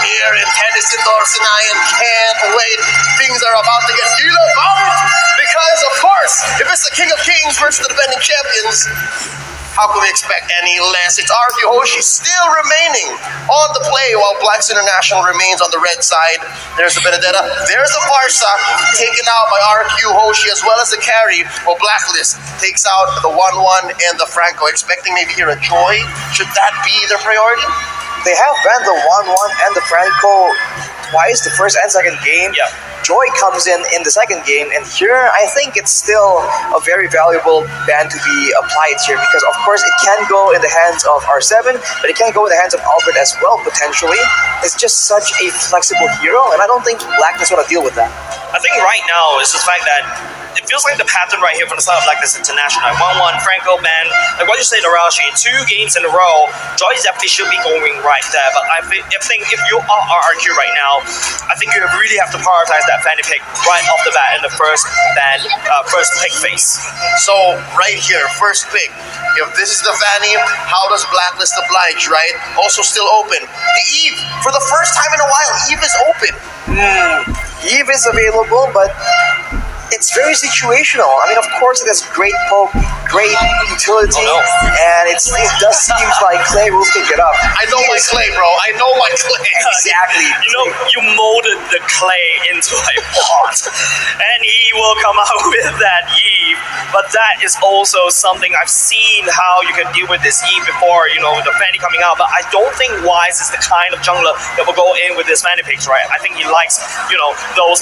here in Tennyson, Dorsinayan. Can't wait. Things are about to get gigabyte. Because, of course, if it's the King of Kings versus the defending champions, how can we expect any less? It's RQ Hoshi still remaining on the play while Blacks International remains on the red side. There's a Benedetta. There's a Farsa taken out by RQ Hoshi as well as the carry. While Blacklist takes out the 1-1 and the Franco. Expecting maybe here a Joy. Should that be their priority? They have banned the 1-1 and the Franco twice, the first and second game. Yeah. Joy comes in the second game, and here I think it's still a very valuable ban to be applied here because, of course, it can go in the hands of R7, but it can go in the hands of Albert as well, potentially. It's just such a flexible hero, and I don't think Blacklist want to deal with that. I think right now is the fact that it feels like the pattern right here from the side of Blacklist International. 1-1, Franco ban. Like what you said, Arashi, 2 games in a row, Joy definitely should be going right there. But I think if you are RRQ right now, I think you really have to prioritize that Fanny pick right off the bat in the first pick phase. So right here, first pick. If this is the Fanny, how does Blacklist oblige, right? Also still open. The Eve, for the first time in a while, Eve is open. Eve is available, but it's very situational. I mean, of course, it has great poke, great utility, and it does seem like Clay will pick it up. I know my Clay, bro. I know my Clay. Exactly. You know, you molded the Clay into a pot, and he will come out with that Eve. But that is also something I've seen how you can deal with this Eve before, you know, with the Fanny coming out. But I don't think Wise is the kind of jungler that will go in with his Fanny picks, right? I think he likes, you know, those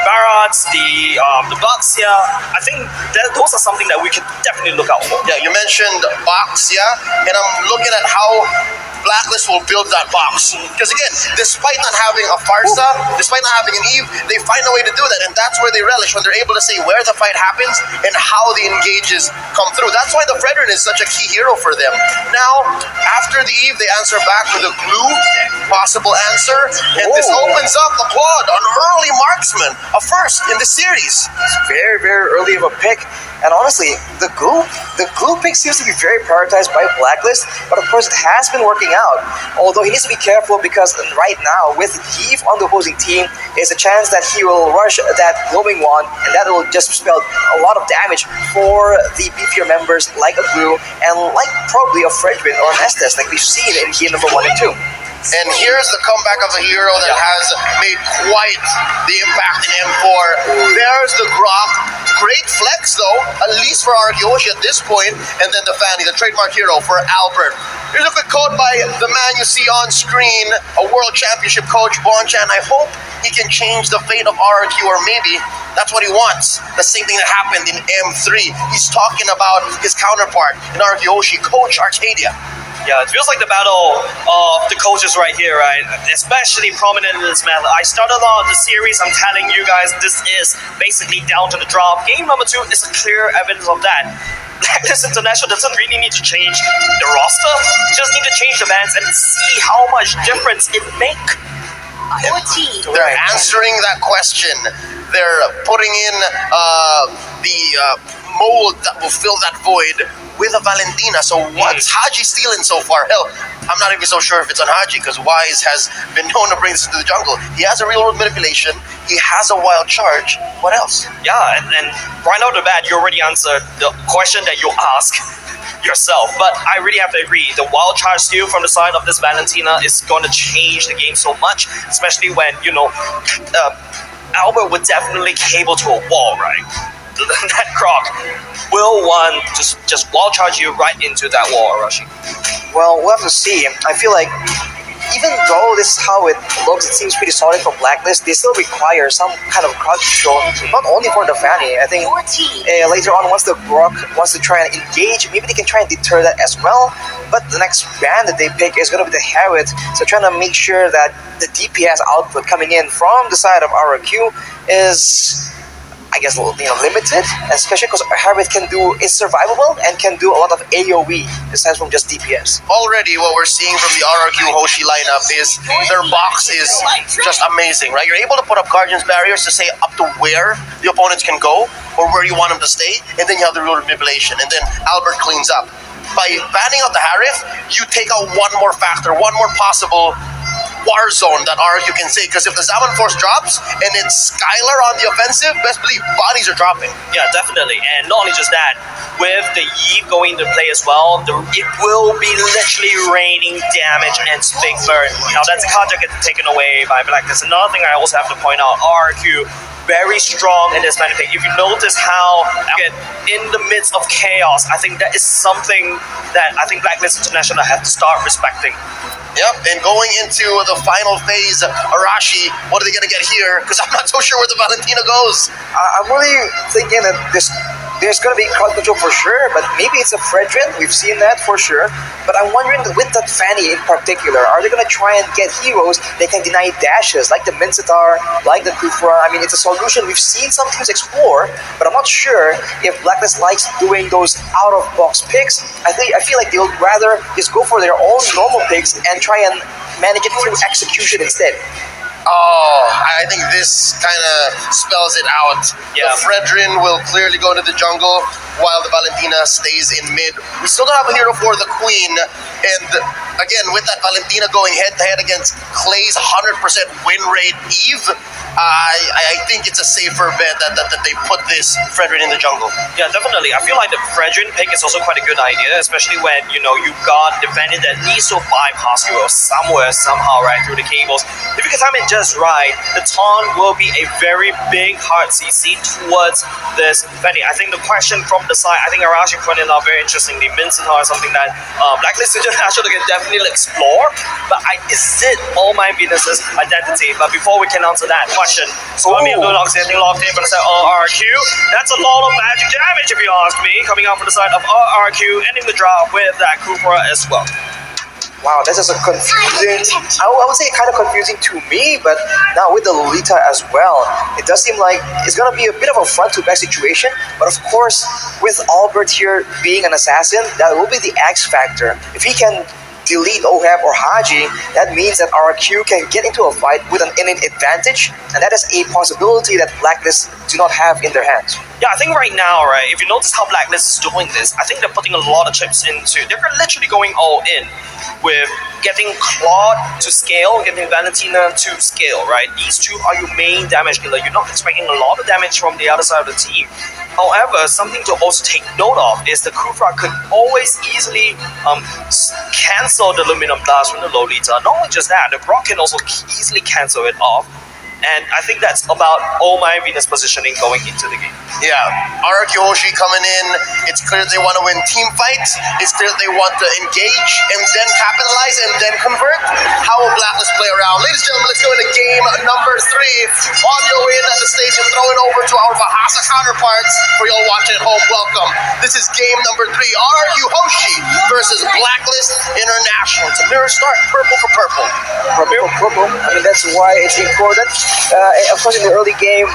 Barats, the Bucks here. I think those are something that we could definitely look out for. Yeah, you mentioned box, yeah? And I'm looking at how Blacklist will build that box. Because again, despite not having a Farsa, despite not having an Eve, they find a way to do that. And that's where they relish, when they're able to say where the fight happens and how the engages come through. That's why the Fredrin is such a key hero for them. Now, after the Eve, they answer back with a glue, possible answer. And this opens up the quad, an early marksman, a first in the series. It's very, very early of a pick. And honestly, the glue pick seems to be very prioritized by Blacklist, but of course it has been working out. Although he needs to be careful because right now, with Eve on the opposing team, there's a chance that he will rush that glowing wand, and that will just spell a lot of damage for the beefier members like a Glue and like probably a Fredrin or an Estes like we've seen in game number 1 and 2. And here's the comeback of a hero that has made quite the impact in M4. There's the Grok. Great flex, though, at least for Argyoshi at this point. And then the Fanny, the trademark hero for Albert. Here's a quick quote by the man you see on screen, a world championship coach, Bonchan. I hope he can change the fate of RRQ, or maybe that's what he wants. The same thing that happened in M3. He's talking about his counterpart in Argyoshi, Coach Arcadia. Yeah, it feels like the battle of the coaches right here, right? Especially prominent in this match. I started on the series, I'm telling you guys, this is basically down to the drop. Game number 2 is a clear evidence of that. Blacklist International doesn't really need to change the roster, just need to change the bans and see how much difference it makes. They're answering that question. They're putting in the mold that will fill that void with a Valentina. So what's Haji stealing so far? Hell, I'm not even so sure if it's on Haji, because Wise has been known to bring this into the jungle. He has a real world manipulation. He has a wild charge. What else? Yeah, and right out the bat, you already answered the question that you ask yourself. But I really have to agree, the wild charge steal from the side of this Valentina is going to change the game so much, especially when, you know, Albert would definitely cable to a wall, right? That Croc will just wall charge you right into that wall, Arashi. Well, we'll have to see. I feel like even though this is how it looks, it seems pretty solid for Blacklist, they still require some kind of crowd control, not only for the Fanny. I think later on, once the Brock wants to try and engage, maybe they can try and deter that as well. But the next band that they pick is going to be the Harriet, so trying to make sure that the DPS output coming in from the side of RRQ is, I guess, limited, especially because Harriet is survivable and can do a lot of AoE aside from just DPS. Already what we're seeing from the RRQ Hoshi lineup is their box is just amazing, right? You're able to put up Guardian's barriers to say up to where the opponents can go or where you want them to stay, and then you have the real manipulation, and then Albert cleans up. By banning out the Harith, you take out one more factor, one more possible war zone that RQ can say. Because if the Zaman Force drops and it's Skylar on the offensive, best believe bodies are dropping. Yeah, definitely. And not only just that, with the Eve going into play as well, it will be literally raining damage and big burn. Now that's a card that gets taken away by Blacklist. Another thing I also have to point out, RQ very strong in this meta pick. If you notice how in the midst of chaos, I think that is something that I think Blacklist International have to start respecting. Yep, and going into the final phase, Arashi, what are they going to get here? Because I'm not so sure where the Valentina goes. I'm really thinking that there's going to be crowd control for sure, but maybe it's a Fredrin. We've seen that for sure. But I'm wondering, with that Fanny in particular, are they going to try and get heroes that can deny dashes, like the Mincetar, like the Kufra? I mean, it's a solution we've seen some teams explore, but I'm not sure if Blacklist likes doing those out-of-box picks. I feel like they'll rather just go for their own normal picks and try and manage it through execution instead. Oh, I think this kind of spells it out. Yeah. The Fredrin will clearly go to the jungle while the Valentina stays in mid. We still don't have a hero for the Queen. And again, with that Valentina going head-to-head against Clay's 100% win rate Eve, I think it's a safer bet that they put this Fredrin in the jungle. Yeah, definitely. I feel like the Fredrin pick is also quite a good idea, especially when, you've got the vendor that needs to bypass you somewhere, somehow, right, through the cables. If you can time it just right, the taunt will be a very big hard CC towards this vendor. I think the question from the side, I think Arashi pointed out very interestingly, Mincetar is something that Blacklist International can definitely explore, but is it All My Venus's identity? But before we can answer that question, so I mean, Lunox getting locked in from the side of RRQ. That's a lot of magic damage, if you ask me, coming out from the side of RRQ, ending the drop with that Kufra as well. Wow, this is a confusing, I would say kind of confusing to me, but now with the Lolita as well, it does seem like it's going to be a bit of a front-to-back situation, but of course, with Albert here being an assassin, that will be the X factor. If he can delete Ohab or Haji, that means that RQ can get into a fight with an innate advantage, and that is a possibility that Blacklist do not have in their hands. Yeah, I think right now, right, if you notice how Blacklist is doing this, I think they're putting a lot of chips into, they're literally going all in with getting Claude to scale, getting Valentina to scale, right? These two are your main damage dealer. You're not expecting a lot of damage from the other side of the team. However, something to also take note of is the Kufra could always easily cancel the Luminum Blast from the Lolita. Not only just that, the Brock can also easily cancel it off. And I think that's about all my Venus positioning going into the game. Yeah, RQ Hoshi coming in. It's clear they want to win team fights. It's clear they want to engage and then capitalize and then convert. How will Blacklist play around? Ladies and gentlemen, let's go into game number 3. On your way in at the stage and throw it over to our Bahasa counterparts. For y'all watching at home, welcome. This is game number 3. RQ Hoshi versus Blacklist International. It's a mirror start, purple for purple. Purple. I mean, that's why it's important. Of course, in the early game,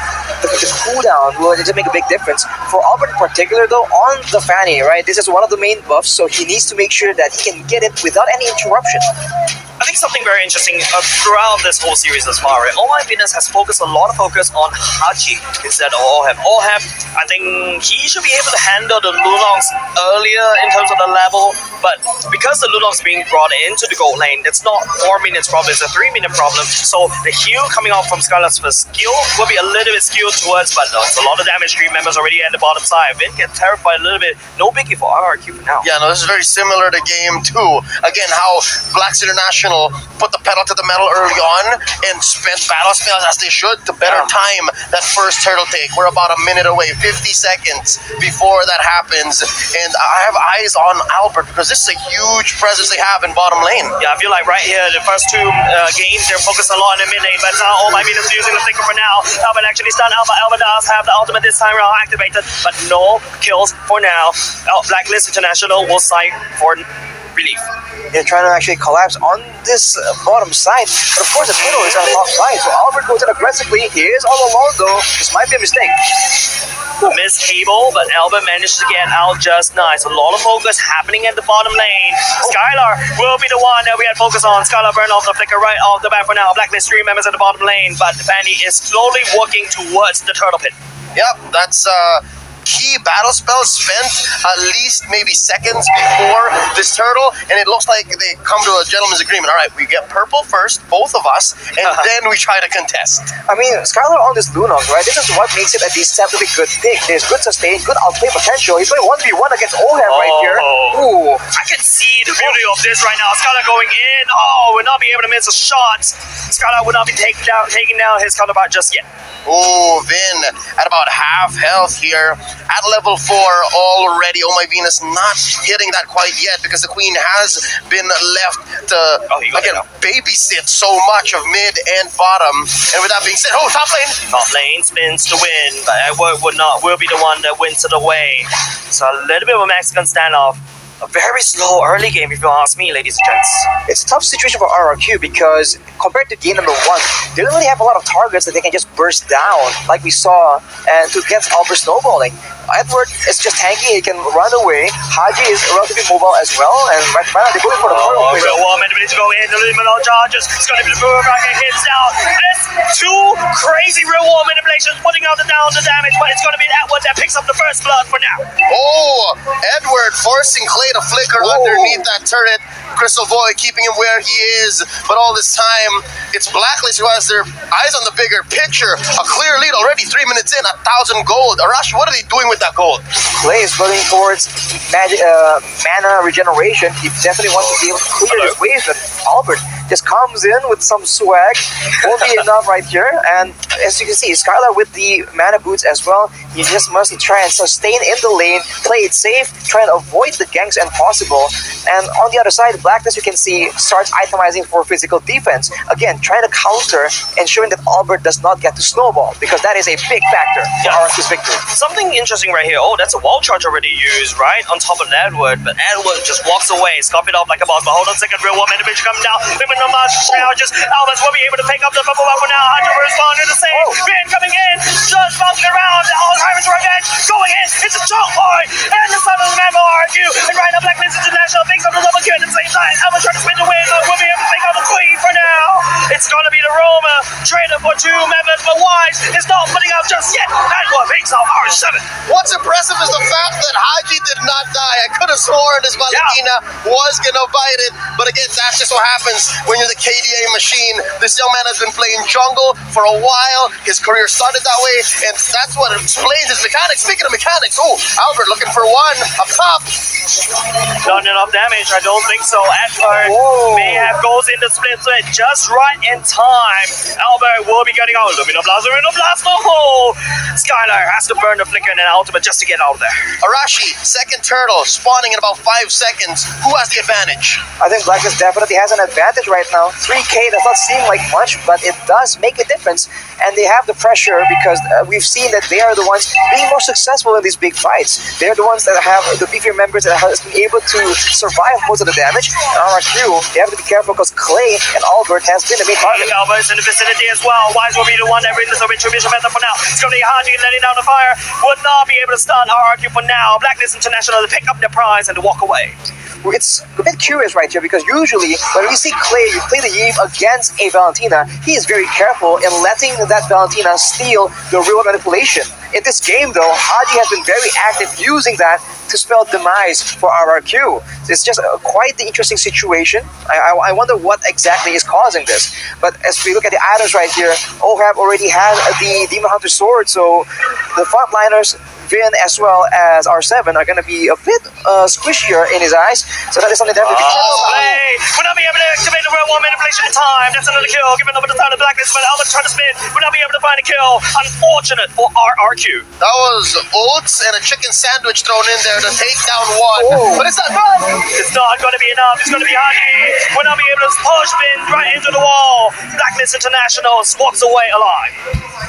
the cooldown will just make a big difference. For Albert in particular, though, on the Fanny, right, this is one of the main buffs, so he needs to make sure that he can get it without any interruption. I think something very interesting throughout this whole series thus far, right? All My Venus has focused a lot of focus on Hachi instead of Ohab. Ohab, I think he should be able to handle the Lunox earlier in terms of the level, but because the Lunox being brought into the gold lane, it's not 4 minutes problem, it's a 3-minute problem. So the heal coming out from Skylar's first skill will be a little bit skewed towards, but no, it's a lot of damage. 3 members already at the bottom side. Vin get terrified a little bit. No biggie for RRQ for now. Yeah, no, this is very similar to game 2. Again, how Blacks International put the pedal to the metal early on and spent battle spells as they should to better time that first turtle take. We're about a minute away, 50 seconds before that happens. And I have eyes on Albert because this is a huge presence they have in bottom lane. Yeah, I feel like right here, the first 2 games, they're focused a lot in the mid lane, but now All My Venus using the thinker for now. Albert actually stunned. Albert does have the ultimate this time around activated, but no kills for now. Blacklist International will side for relief. They're trying to actually collapse on this bottom side, but of course the middle is on the top side, so Albert goes in aggressively. He is all alone though. This might be a mistake. Miss cable, but Albert managed to get out just nice. A lot of focus happening at the bottom lane. Skylar will be the one that we had focus on. Skylar burn off the flicker right off the bat for now. Blacklist 3 members at the bottom lane, but Fanny is slowly working towards the turtle pit. Yep, that's key battle spells spent at least maybe seconds before this turtle, and it looks like they come to a gentleman's agreement. All right, we get purple first, both of us, and then we try to contest. I mean, Skylar on this Lunok, right? This is what makes it a deceptively good pick. There's good sustain, good outplay potential. He's going 1v1 against Oham right here. Ooh. I can see the beauty of this right now. Skylar going in. Oh, will not be able to miss a shot. Skylar will not be taking down his counterpart just yet. Oh, Vin at about half health here at level 4 already. Oh my Venus, not hitting that quite yet because the queen has been left to again babysit so much of mid and bottom. And with that being said, top lane. Top lane spins to win, but Edward will be the one that wins it away. So a little bit of a Mexican standoff. A very slow early game, if you ask me, ladies and gents. It's a tough situation for RRQ because compared to game number 1, they don't really have a lot of targets that they can just burst down like we saw and to get Albert snowballing. Edward is just tanky, he can run away. Haji is relatively mobile as well, and right now they're going for the turtle. Real War manipulation to go in, the luminal charges. It's going to be the Brewer Rocket hits out. This 2 crazy Real War manipulations putting out the damage, but it's going to be Edward that picks up the first blood for now. Oh, Edward forcing Clay to flicker underneath that turret. Crystal Void keeping him where he is, but all this time it's Blacklist who has their eyes on the bigger picture. A clear lead already, 3 minutes in, 1,000 gold. Arashi, what are they doing with that gold? Clay is building towards mana regeneration. He definitely wants to be able to clear his waves, but Albert just comes in with some swag. Won't be enough right here. And as you can see, Skylar with the mana boots as well. He just must try and sustain in the lane, play it safe, try and avoid the ganks and possible. And on the other side, Blacklist, you can see, starts itemizing for physical defense. Again, trying to counter, ensuring that Albert does not get to snowball, because that is a big factor in RRQ's victory. Something interesting right here. Oh, that's a wall charge already used, right? On top of Edward, but Edward just walks away, scuff it off like a boss. But hold on a second, Real War manipulation coming down. Moving on much challenges. Albert will be able to pick up the bubble for now. Hunter responding to the same. Ben coming in, just bouncing around. Alzheimer's revenge going in. It's a choke point, and the son of the man will argue. And right now, Blacklist International picks up the double kill at the same time. Albert trying to spin the win, but will be able to take out the queen for now. It's gonna be the Roma traded for 2 members, but Wise is not putting out just yet. Edward picks out R7. What's impressive is the fact that Haji did not die. I could have sworn this Valentina was gonna bite it, but again, that's just what happens when you're the KDA machine. This young man has been playing jungle for a while. His career started that way, and that's what explains his mechanics. Speaking of mechanics, Albert looking for one up top. Not enough damage, I don't think so. Edward may have goes into split threat just right in time. Albert will be getting out. Lumina Blaster in a blaster hole. Skylar has to burn the flicker and an ultimate just to get out of there. Arashi, second turtle, spawning in about 5 seconds. Who has the advantage? I think Blacklist definitely has an advantage right now. 3k does not seem like much, but it does make a difference. And they have the pressure because we've seen that they are the ones being more successful in these big fights. They're the ones that have the beefier members that have been able to survive most of the damage. And RRQ, they have to be careful because Clay and Albert has been the main target. Albert's in the vicinity as well. Wise will be the one that brings the retribution method for now. It's going to be Haji letting down the fire. Would not be able to stun RRQ for now. Blacklist International to pick up the prize and to walk away. It's a bit curious right here because usually when we see Clay play the Eve against a Valentina, he is very careful in letting that Valentina steal the real manipulation. In this game though, Haji has been very active using that to spell demise for RRQ. It's just quite the interesting situation. I wonder what exactly is causing this. But as we look at the items right here, Ohab already has the Demon Hunter sword, so the frontliners, Vin as well as R7 are going to be a bit squishier in his eyes, so that is something that we can play. We'll not be able to activate the Real War manipulation in time. That's another kill, giving over the time to Blacklist, but Albert trying to spin. We'll not be able to find a kill. Unfortunate for RRQ. That was oats and a chicken sandwich thrown in there to take down one. But it's not done. It's not going to be enough. It's going to be Haji. We'll not be able to push Vin right into the wall. Blacklist International walks away alive.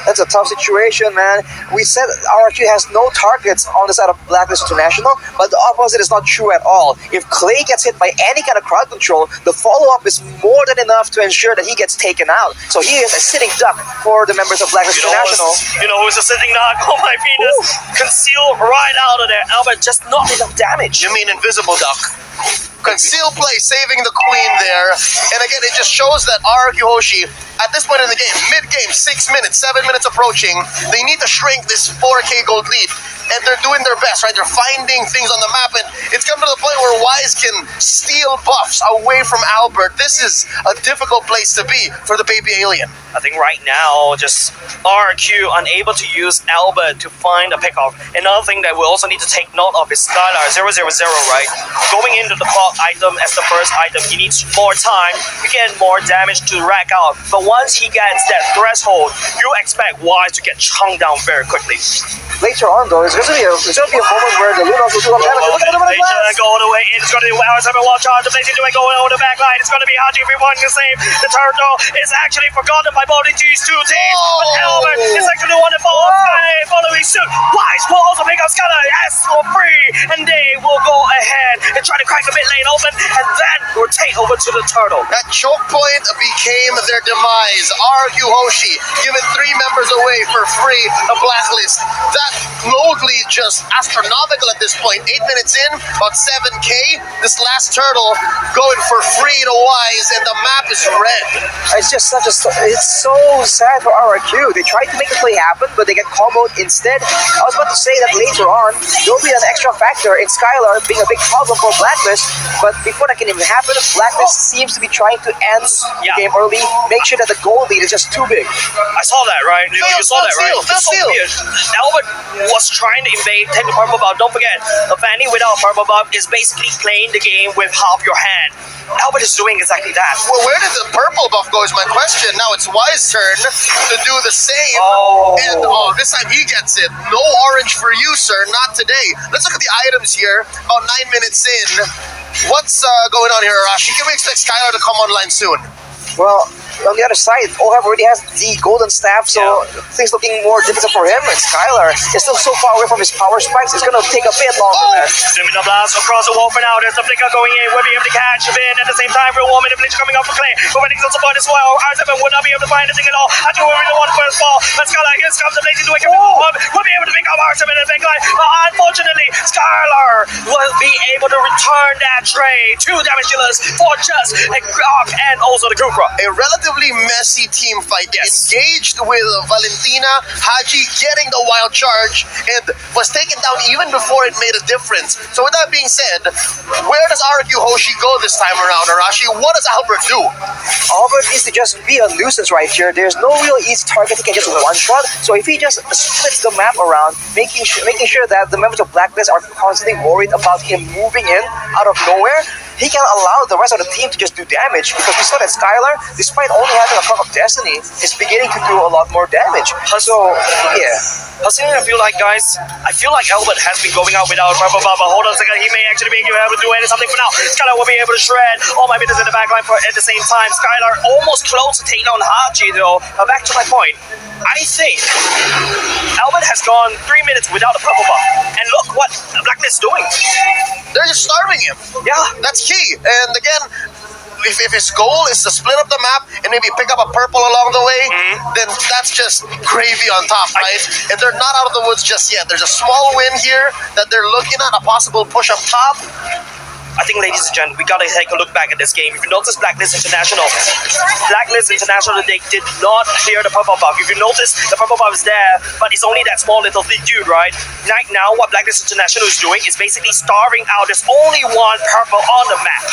That's a tough situation, man. We said RRQ has no targets on the side of Blacklist International, but the opposite is not true at all. If Clay gets hit by any kind of crowd control, the follow-up is more than enough to ensure that he gets taken out. So he is a sitting duck for the members of Blacklist International. You know who's a sitting duck? Oh my Venus. Conceal right out of there. Albert, just not enough damage. You mean invisible duck? Conceal play, saving the queen there. And again, it just shows that RRQ Hoshi, at this point in the game, mid-game, 6 minutes, 7 minutes approaching, they need to shrink this 4k gold lead. and they're doing their best, right? They're finding things on the map, and it's come to the point where Wise can steal buffs away from Albert. This is a difficult place to be for the baby alien. I think right now, just RQ unable to use Albert to find a pickoff. Another thing that we also need to take note of is Skylar 000, right? Going into the clock item as the first item, he needs more time to get more damage to rack out. But once he gets that threshold, you expect Wise to get chunked down very quickly. Later on, though, there's going to be a moment where the Lunas will do a damage. Look at the Blacklist go all the way in. It's going to be Wise having one charge. The Blacklist doing going over the back line. It's going to be Haji if everyone can save. The turtle is actually forgotten by both these two teams. But Albert is actually the one to follow following suit. Wise will also pick up Skylar S for free, and they will go ahead and try to crack a bit lane open, and then rotate over to the turtle. That choke point became their demise. RQ Hoshi giving 3 members away for free. A Blacklist. That load lead just astronomical at this point. 8 minutes in, about 7k. This last turtle going for free to Wise, and the map is red. It's just it's so sad for RRQ. They tried to make the play happen, but they get comboed instead. I was about to say that later on, there'll be an extra factor in Skylar being a big problem for Blacklist, but before that can even happen, Blacklist seems to be trying to end the game early, make sure that the goal lead is just too big. I saw that, right? You saw that, right? That's so weird. Albert was trying to invade, take the purple buff. Don't forget, the Fanny without a purple buff is basically playing the game with half your hand. Albert is doing exactly that. Well, where did the purple buff go is my question. Now it's Wise's turn to do the same. And this time he gets it. No orange for you, sir. Not today. Let's look at the items here. About 9 minutes in. What's going on here, Arashi? Can we expect Skylar to come online soon? Well, on the other side, Ohab already has the golden staff, so things looking more difficult for him. And Skylar is still so far away from his power spikes, it's going to take a bit longer. Zooming the blast across the wall for now. There's the flicker going in. We'll be able to catch him in at the same time. Real warm manipulation coming up for Clay. But when he's on support as well, R7 would not be able to find anything at all. I do really want first ball. But Skylar, here comes the blazing to wake up. We'll be able to pick up R7 in the big line. But unfortunately, Skylar will be able to return that trade to damage dealers for just a Grok and also the Kukra. A relatively messy team fight. Engaged with Valentina, Haji getting the wild charge, and was taken down even before it made a difference. So with that being said, where does RQ Hoshi go this time around, Arashi? What does Albert do? Albert needs to just be a nuisance right here. There's no real easy target he can just one-shot. So if he just splits the map around, making sure that the members of Blacklist are constantly worried about him moving in out of nowhere, he can allow the rest of the team to just do damage, because we saw that Skylar, despite only having a Cup of Destiny, is beginning to do a lot more damage. So, yeah. Personally, I feel like, guys, Albert has been going out without purple buff. Hold on a second, he may actually be able to do something for now. Skylar will be able to shred all my business in the backline at the same time. Skylar almost close to taking on Haji, though. But back to my point, I think Albert has gone 3 minutes without a purple buff. And look what Blacklist is doing. They're just starving him. Yeah. That's key. And again, if his goal is to split up the map and maybe pick up a purple along the way, then that's just gravy on top, right? And they're not out of the woods just yet. There's a small win here that they're looking at, a possible push up top. I think, ladies and gentlemen, we gotta take a look back at this game. If you notice Blacklist International, they did not clear the purple buff. If you notice, the purple buff is there, but it's only that small little dude, right? Right now, what Blacklist International is doing is basically starving out. There's only one purple on the map.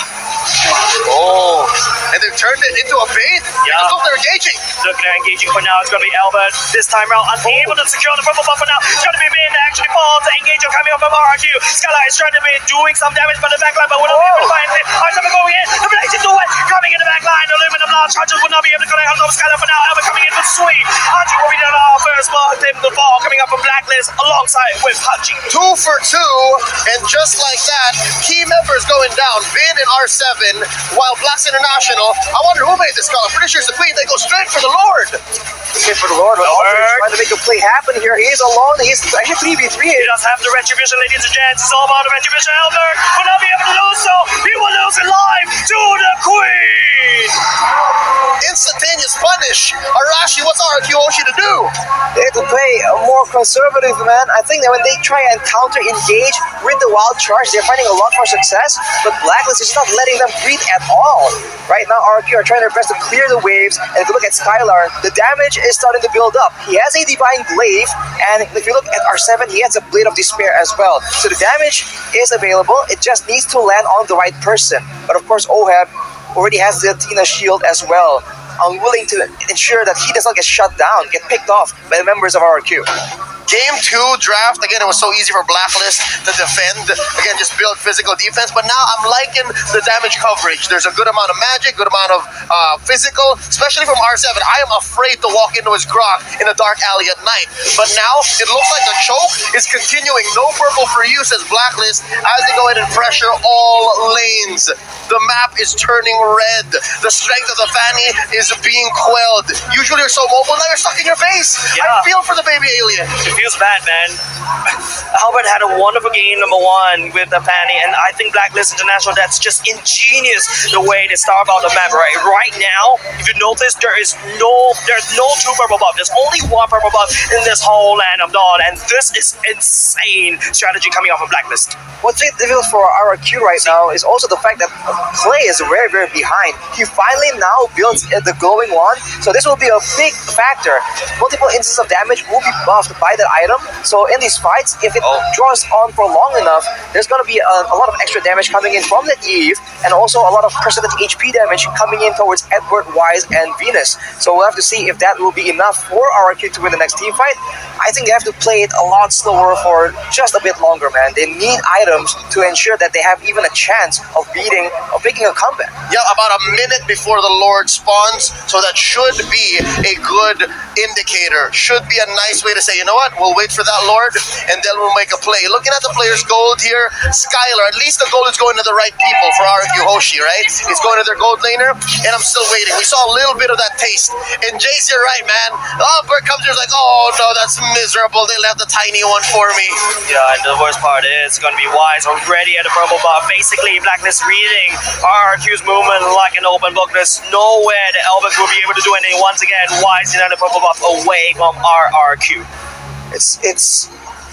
And they've turned it into a bait? Yeah. Look, they're engaging. Look, they're engaging for now. It's gonna be Albert this time around, unable to secure the purple buff for now. It's gonna be Ben that actually falls. The engagement coming up from RQ. Skylar is trying to be doing some damage by the backline, but we're not able to find it. R7 going in. The blazing do it. Coming in the backline. The aluminum blast charges would not be able to connect on Skylar for now. Albert coming in with sweet. Haji will be done our first ball. The ball coming up from Blacklist alongside with Haji. 2 for 2, and just like that, key members going down. Vin and R7, while Blacks International, I wonder who made this call. I'm pretty sure it's the Queen. They go straight for the Lord. Straight for the Lord. But Albert is trying to make a play happen here. He is alone. He's actually 3v3. He does have the retribution, ladies and gents. It's all about the retribution. Albert will not be able to lose so. He will lose it live to the Queen. Instantaneous punish. Arashi, what's RQ Hoshi to do? They have to play more conservative, man. I think that when they try and counter-engage with the wild charge, they're finding a lot more success, but Blacklist is not letting them breathe at all. Right now, RQ are trying their best to clear the waves, and if you look at Skylar, the damage is starting to build up. He has a Divine Glaive, and if you look at R7, he has a Blade of Despair as well. So the damage is available, it just needs to land on the right person. But of course, Oheb already has the Athena shield as well. I'm willing to ensure that he does not get shut down, get picked off by the members of RQ. Game 2 draft, again, it was so easy for Blacklist to defend. Again, just build physical defense. But now I'm liking the damage coverage. There's a good amount of magic, good amount of physical, especially from R7. I am afraid to walk into his grok in a dark alley at night. But now it looks like the choke is continuing. No purple for you, says Blacklist, as they go ahead and pressure all lanes. The map is turning red. The strength of the Fanny is being quelled. Usually you're so mobile, now you're stuck in your face. Yeah. I feel for the baby alien. It feels bad, man. Albert had a wonderful game, number 1, with the Fanny, and I think Blacklist International, that's just ingenious the way they start out the map, right? Right now, if you notice, there's no 2 purple buff. There's only 1 purple buff in this whole land of Dawn, and this is insane strategy coming off of Blacklist. What's difficult for RQ right now is also the fact that Clay is very, very behind. He finally now builds the glowing wand, so this will be a big factor. Multiple instances of damage will be buffed by that item, so in these fights, if it draws on for long enough, there's going to be a lot of extra damage coming in from that Eve, and also a lot of percentage HP damage coming in towards Edward, Wise, and Venus. So we'll have to see if that will be enough for RQ to win the next team fight. I think they have to play it a lot slower for just a bit longer, man. They need items to ensure that they have even a chance of making a comeback. Yeah, about a minute before the Lord spawns, so that should be a good indicator. Should be a nice way to say, you know what, we'll wait for that Lord, and then we'll make a play. Looking at the player's gold here, Skylar, at least the gold is going to the right people for RQ Hoshi, right? It's going to their gold laner, and I'm still waiting. We saw a little bit of that taste. And Jace, you're right, man. Albert comes here like, oh no, that's miserable. They left the tiny one for me. Yeah, and the worst part is, it's going to be Wise already at the purple buff. Basically, Blacklist reading RQ's movement like an open book. There's nowhere that Albert will be able to do anything. Once again, Wise in the purple buff away from RQ.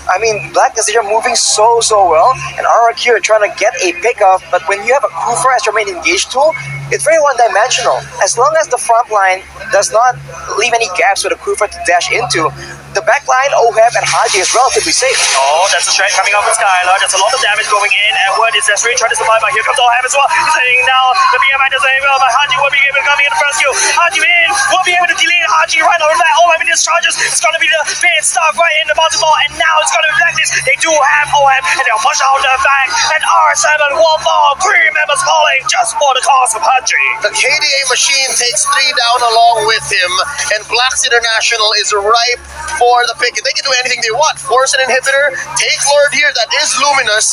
I mean, Blacklist are moving so well, and RQ are trying to get a pickoff, but when you have a Kufa as your main engage tool, it's very one-dimensional. As long as the front line does not leave any gaps for the Kufa to dash into, the back line, Oheb and Haji is relatively safe. Oh, that's a strike coming off with Skylar. There's a lot of damage going in. Edward is desperately trying to survive, but here comes Oheb as well. He's hitting now. The BMI doesn't even well, but Haji will be able to come in the first kill. Haji in will be able to delete Haji right over that. Oheb in discharges. It's going to be the big stuff right in the bottom ball, and now it's going to be Blacklist. They do have Oheb, and they'll push out the back, and R7 will fall. 3 members falling just for the cost of Haji. The KDA machine takes 3 down along with him, and Blacks International is ripe for the pick. They can do anything they want. Force an inhibitor, take Lord here, that is Luminous.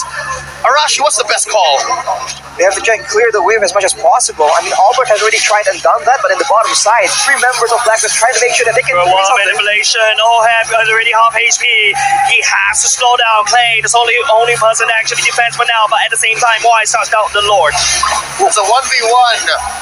Arashi, what's the best call? They have to try and clear the wave as much as possible. I mean, Albert has already tried and done that, but in the bottom side, 3 members of Blacklist trying to make sure that they can do something. Manipulation. Oheb is already half HP. He has to slow down. Clay is only person that actually defends for now, but at the same time, Wise starts out the Lord. It's a 1v1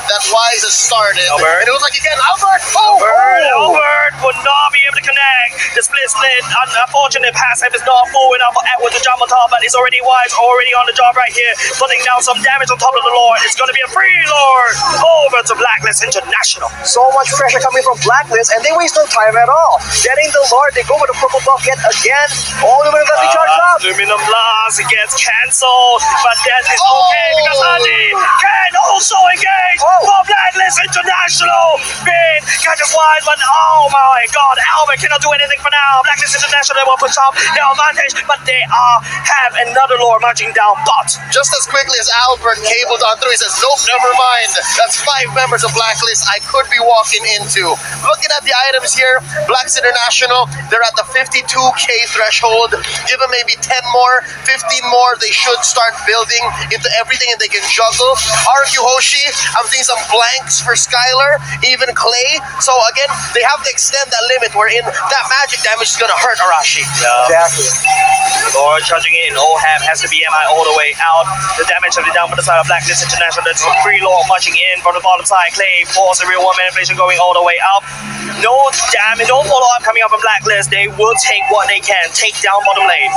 that Wise has started. Albert. And it looks like again, Albert! Albert would not be able to connect. The split. Unfortunate passive is not full enough for Edward to jump on top, but it's already Wise, already on the job right here, putting down some damage on top of the Lord. It's going to be a free Lord over to Blacklist International. So much pressure coming from Blacklist, and they waste no time at all. Getting the Lord, they go with the purple buff yet again. All the way to be charged up. Luminum Blast gets cancelled, but that is okay because Haji can also engage for Blacklist International. Finn catches Wise, but oh my god, Albert cannot do anything for now. Blacklist International will push up their advantage, but they have another Lord marching down bot. Just as quickly as Albert cabled on through, he says, nope, never mind. That's 5 members of Blacklist I could be walking into. Looking at the items here, Blacks International, they're at the 52k threshold. Give them maybe 10 more, 15 more, they should start building into everything and they can juggle. RQ Hoshi, I'm seeing some blanks for Skylar, even Clay. So again, they have to extend that limit wherein that magic damage is going to hurt Arashi. Exactly. Lord charging in. Oham has the BMI all the way out. The damage of the down from the side of Blacklist International. That's free Lord marching in from the bottom side. Clay force the real one manipulation going all the way up. No damage, no follow up coming up from Blacklist. They will take what they can. Take down bottom lane.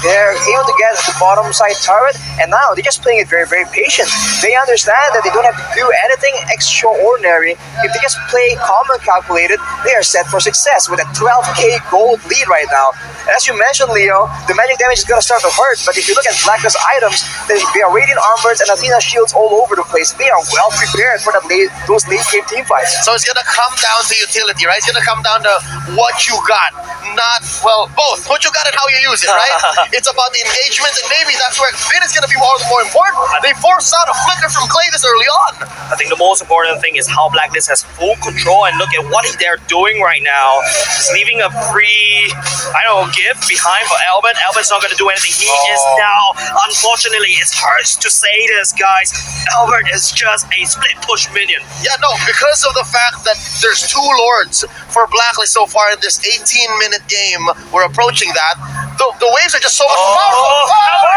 They're able to get the bottom side turret, and now they're just playing it very, very patient. They understand that they don't have to do anything extraordinary. If they just play calm and calculated, they are set for success with a 12k gold lead right now. And as you mentioned, Leo, the magic damage is going to start to hurt, but if you look at Blacklist items, they are Radiant Armors and Athena shields all over the place. They are well prepared for those late game team fights. So it's gonna come down to utility, right? It's gonna come down to what you got, not, well, both. What you got and how you use it, right? It's about the engagement, and maybe that's where Finn is gonna be more important. They forced out a flicker from Clay this early on. I think the most important thing is how Blacklist has full control, and look at what they're doing right now. He's leaving a free, I don't know, gift behind for Albert. Albert's not gonna do anything. He is now, unfortunately, it hurts to say this, guys, Albert is just a split push minion. Yeah, no, because of the fact that there's 2 lords for Blacklist so far in this 18-minute game, we're approaching that. The waves are just so much powerful.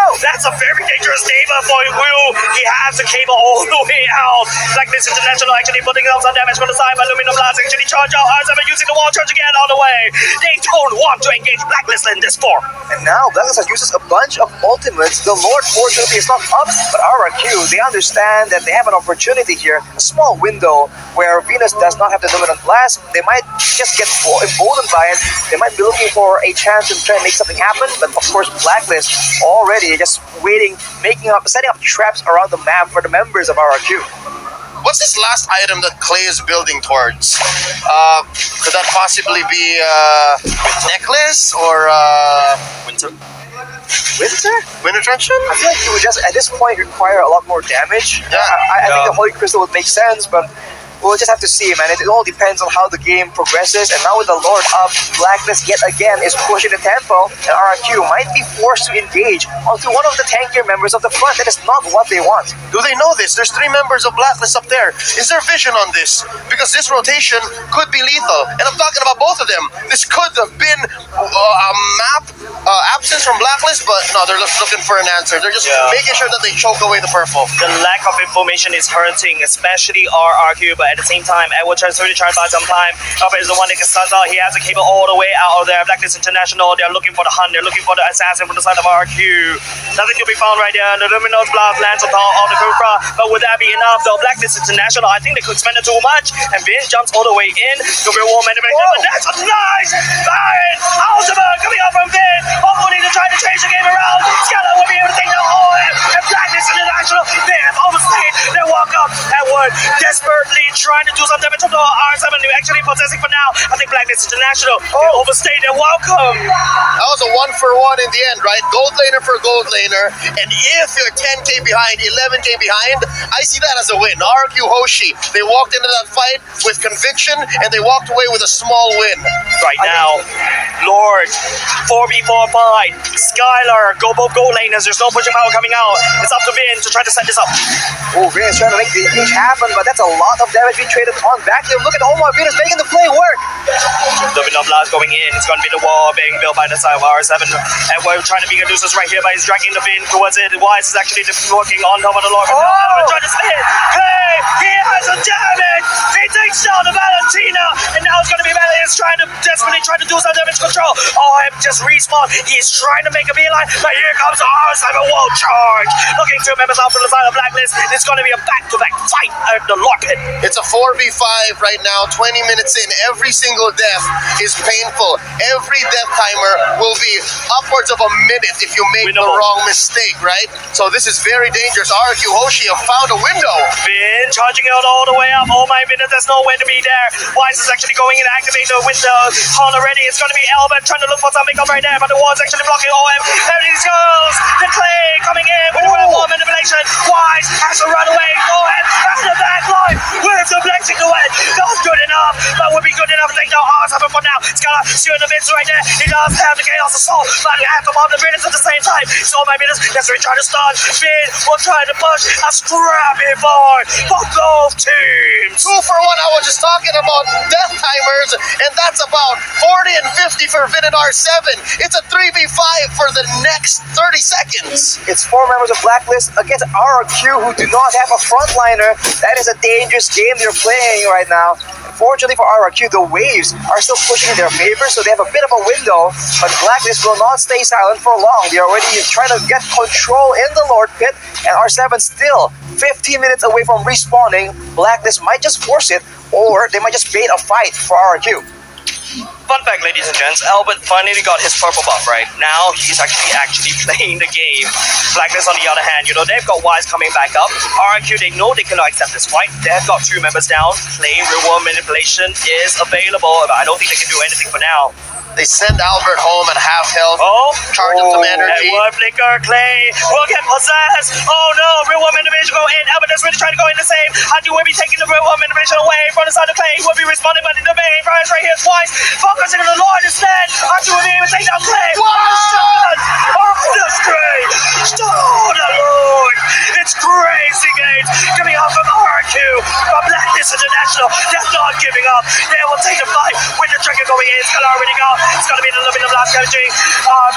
Albert, that's a very dangerous neighbor for Will. He has the cable all the way out. Blacklist International actually putting out some damage from the side, but Luminum Blast actually charge out. R7 using the wall charge again all the way. They don't want to engage Blacklist in this form. And now Blacklist uses a bunch of ultimates. The Lord fortunately is not up, but RRQ, they understand that they have an opportunity here, a small window where Venus does not have the Luminum Blast. They might just get emboldened by it. They might be looking for a chance to try and make something happen, but of course Blacklist already just waiting, setting up traps around the map for the members of RRQ. What's this last item that Clay is building towards? Could that possibly be a necklace or Winter. Winter Truncheon? I feel like he would just at this point require a lot more damage. Yeah. I think the Holy Crystal would make sense, but we'll just have to see, man. It all depends on how the game progresses. And now with the Lord up, Blacklist yet again is pushing the tempo, and RRQ might be forced to engage onto one of the tankier members of the front. That is not what they want. Do they know this? There's 3 members of Blacklist up there. Is there vision on this? Because this rotation could be lethal. And I'm talking about both of them. This could have been a map absence from Blacklist, but no, they're looking for an answer. They're just making sure that they choke away the purple. The lack of information is hurting, especially RRQ, but at the same time, Edward tries to buy some time. Albert is the one that can start out. He has a cable all the way out of there. Blacklist International, they're looking for the hunt. They're looking for the assassin from the side of RRQ. Nothing to be found right there. The Luminous Blast lands on top of the Kufra, but would that be enough? Though Blacklist International, I think they could spend it too much, and Vin jumps all the way in. The real war manipulation, but that's a nice firing. Ultimate coming out from Vin. Hopefully to try to change the game around. Skylar will be able to take down OM, and Blacklist International, they have overstayed. They walk up. Edward desperately trying to do some damage to the R7. They're actually possessing for now. I think Blacklist International, they overstayed their welcome. That was a 1-for-1 in the end, right? Gold laner for gold laner. And if you're 10k behind, 11k behind, I see that as a win. RQ Hoshi, they walked into that fight with conviction, and they walked away with a small win. Right now, Lord, 4v4 fight. Skylar, go both gold laners. There's no pushing power coming out. It's up to Vin to try to set this up. Oh, Vin is trying to make the engage happen, but that's a lot of damage being traded on back there. Look at Omar Venus making the play work. Luminum Blast going in. It's going to be the wall being built by the side of R7. And we're trying to be a nuisance right here, but he's dragging the Vin towards it. Wise is actually working on top of the Lord. Trying to spin. Hey, he has a damage. He takes down the Valentina, and now it's going to be Valentina trying to desperately try to do some damage control. Oh, I'm just respawn. He's trying to make a beeline, but here comes R7 wall charge. Looking to members out from the side of Blacklist. It's going to be a back-to-back fight at the lock pit. It's a 4v5 right now, 20 minutes in. Every single death is painful. Every death timer will be upwards of a minute if you make the wrong mistake, right? So this is very dangerous. RQ Hoshi have found a window. Vin charging out all the way up. Oh my goodness, there's nowhere to be there. Wise is actually going in to activate the window already. It's going to be Albert trying to look for something up right there, but the wall's actually blocking OM. There he goes. The Clay coming in with the red wall manipulation. Wise has to run away. OM has the back line with the blessing to win. Not good enough, but would be good enough to take down odds happen for now. He's got a shoot in the midst right there. He does have the chaos assault, but he has to bomb the minutes at the same time. So my minutes, that's what he's trying to stun. Finn will try to push a scrappy boy for both teams. 2 for 1. I was just talking about death timers, and that's about 40 and 50 for Vin and R7. It's a 3v5 for the next 30 seconds. It's 4 members of Blacklist against RRQ who do not have a frontliner. That is a dangerous game they're playing right now. Fortunately for RRQ, the waves are still pushing in their favor, so they have a bit of a window, but Blacklist will not stay silent for long. They're already trying to get control in the Lord Pit, and R7 still 15 minutes away from respawning. Blacklist might just force it, or they might just bait a fight for RRQ. Fun fact, ladies and gents, Albert finally got his purple buff, right? Now he's actually playing the game. Blacklist, on the other hand, they've got Wise coming back up. RRQ, they know they cannot accept this fight. They've got 2 members down. Playing real world manipulation is available, but I don't think they can do anything for now. They send Albert home at half health. Charge up some energy. And one flicker, Clay will get possessed. Oh no, real world manipulation go in. Albert is really trying to go in the same. Hanji will be taking the real world manipulation away from the side of Clay. He will be responding, but the main prize right here is Wise. Focusing on the Lord instead. Hanji will be able to take down Clay. What? Oh, that's great. Oh, the Lord. It's crazy games coming out from RQ. But Blacklist International, they're not giving up. They will take the fight with the trigger going in. It's gonna already go. It's gonna be a little bit of last chemistry.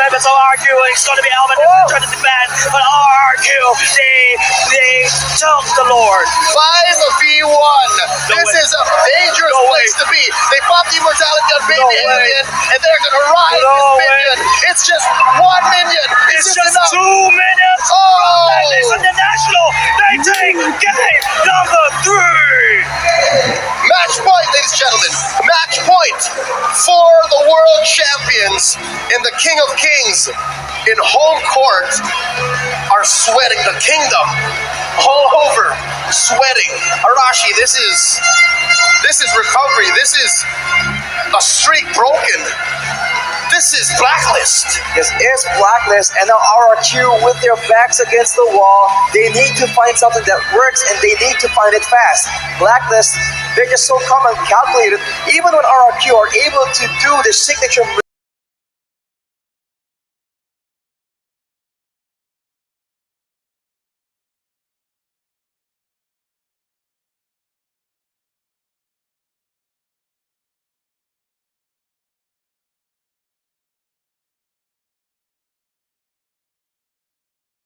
Members of RQ, it's gonna be Albert trying to defend, but RQ, they took the Lord. 5v1. This is a dangerous place to be. They pop the immortality on baby alien, and they're gonna ride this minion. It's just 1 minion. It's just enough. 2 minutes. Oh! Blacklist International, they take game number 3. Match point, ladies and gentlemen. Match point for the world champions in the King of Kings in home court are sweating. The kingdom all over sweating. Arashi, this is recovery. This is a streak broken. This is Blacklist. This is Blacklist, and now RRQ with their backs against the wall. They need to find something that works, and they need to find it fast. Blacklist, they're just so calm and calculated. Even when RRQ are able to do the signature